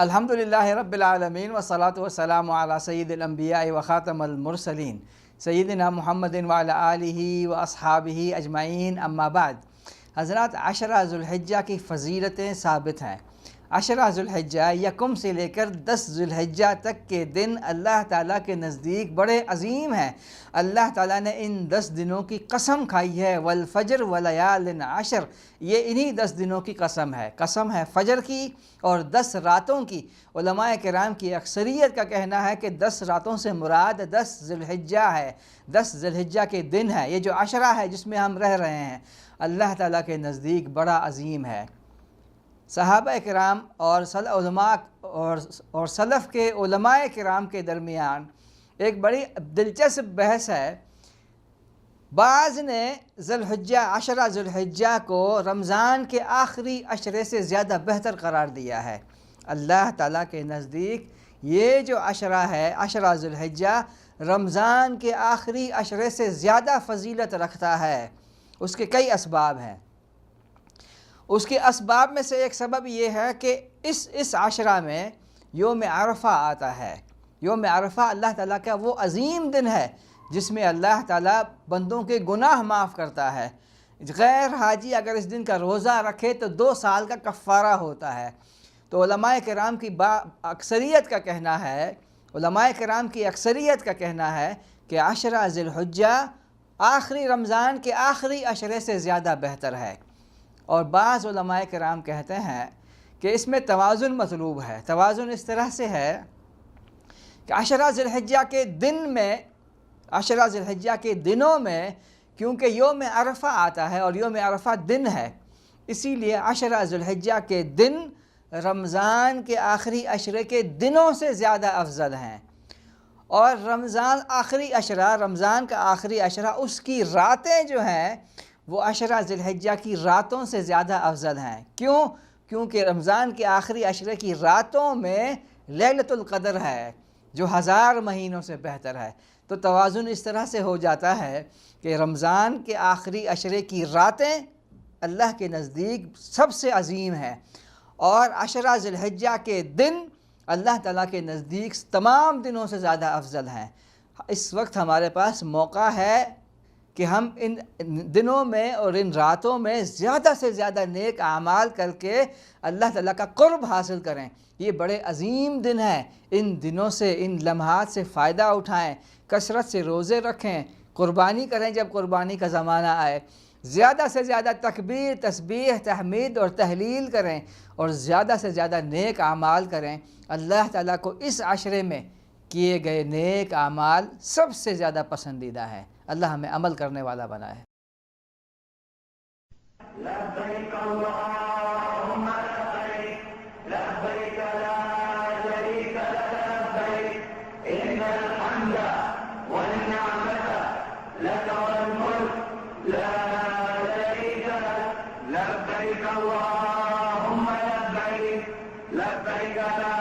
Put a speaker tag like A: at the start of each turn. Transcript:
A: الحمدللہ رب العالمین والصلاة والسلام علی سید الانبیاء و خاتم المرسلین سیدنا محمد وعلی آلہ و اصحابہ اجمعین، اما بعد۔ حضرات، عشرہ ذوالحجہ کی فضیلتیں ثابت ہیں۔ عشرہ ذوالحجہ یکم سے لے کر 10 ذوالحجہ تک کے دن اللہ تعالیٰ کے نزدیک بڑے عظیم ہیں۔ اللہ تعالیٰ نے ان 10 دنوں کی قسم کھائی ہے، والفجر ولیال عشر، یہ انہی 10 دنوں کی قسم ہے فجر کی اور 10 راتوں کی۔ علماء کرام کی اکثریت کا کہنا ہے کہ 10 راتوں سے مراد 10 ذوالحجہ ہے، 10 ذوالحجہ کے دن ہے۔ یہ جو عشرہ ہے جس میں ہم رہ رہے ہیں، اللہ تعالیٰ کے نزدیک بڑا عظیم ہے۔ صحابہ کرام اور علماء اور سلف کے علماء کرام کے درمیان ایک بڑی دلچسپ بحث ہے۔ بعض نے عشرہ ذوالحجہ کو رمضان کے آخری عشرے سے زیادہ بہتر قرار دیا ہے۔ اللہ تعالیٰ کے نزدیک یہ جو عشرہ ہے، عشرہ ذوالحجہ، رمضان کے آخری عشرے سے زیادہ فضیلت رکھتا ہے۔ اس کے کئی اسباب ہیں۔ اس کے اسباب میں سے ایک سبب یہ ہے کہ اس عشرہ میں یوم عرفہ آتا ہے۔ یوم عرفہ اللہ تعالیٰ کا وہ عظیم دن ہے جس میں اللہ تعالیٰ بندوں کے گناہ معاف کرتا ہے۔ غیر حاجی اگر اس دن کا روزہ رکھے تو 2 سال کا کفارہ ہوتا ہے۔ تو علماء کرام کی اکثریت کا کہنا ہے کہ عشرہ ذوالحجہ رمضان کے آخری عشرے سے زیادہ بہتر ہے۔ اور بعض علماء کرام کہتے ہیں کہ اس میں توازن مطلوب ہے۔ توازن اس طرح سے ہے کہ عشرہ ذوالحجہ کے دنوں میں کیونکہ یوم عرفہ آتا ہے اور یوم عرفہ دن ہے، اسی لیے عشرہ ذوالحجہ کے دن رمضان کے آخری عشرے کے دنوں سے زیادہ افضل ہیں۔ اور رمضان کا آخری عشرہ، اس کی راتیں جو ہیں وہ عشرہ ذوالحجہ کی راتوں سے زیادہ افضل ہیں۔ کیوں؟ کیونکہ رمضان کے آخری عشرے کی راتوں میں لیلۃ القدر ہے جو 1000 مہینوں سے بہتر ہے۔ تو توازن اس طرح سے ہو جاتا ہے کہ رمضان کے آخری عشرے کی راتیں اللہ کے نزدیک سب سے عظیم ہیں، اور عشرہ ذوالحجہ کے دن اللہ تعالیٰ کے نزدیک تمام دنوں سے زیادہ افضل ہیں۔ اس وقت ہمارے پاس موقع ہے کہ ہم ان دنوں میں اور ان راتوں میں زیادہ سے زیادہ نیک اعمال کر کے اللہ تعالیٰ کا قرب حاصل کریں۔ یہ بڑے عظیم دن ہیں، ان دنوں سے، ان لمحات سے فائدہ اٹھائیں، کثرت سے روزے رکھیں، قربانی کریں جب قربانی کا زمانہ آئے، زیادہ سے زیادہ تکبیر، تسبیح، تحمید اور تحلیل کریں، اور زیادہ سے زیادہ نیک اعمال کریں۔ اللہ تعالیٰ کو اس عشرے میں کیے گئے نیک اعمال سب سے زیادہ پسندیدہ ہے۔ اللہ ہمیں عمل کرنے والا بنائے۔
B: لبیک اللہم لبیک، لبیک لا شریک لک لبیک، ان الحمد والنعمت لک والملک لا شریک لک، لبیک اللہم لبیک، لبیک لا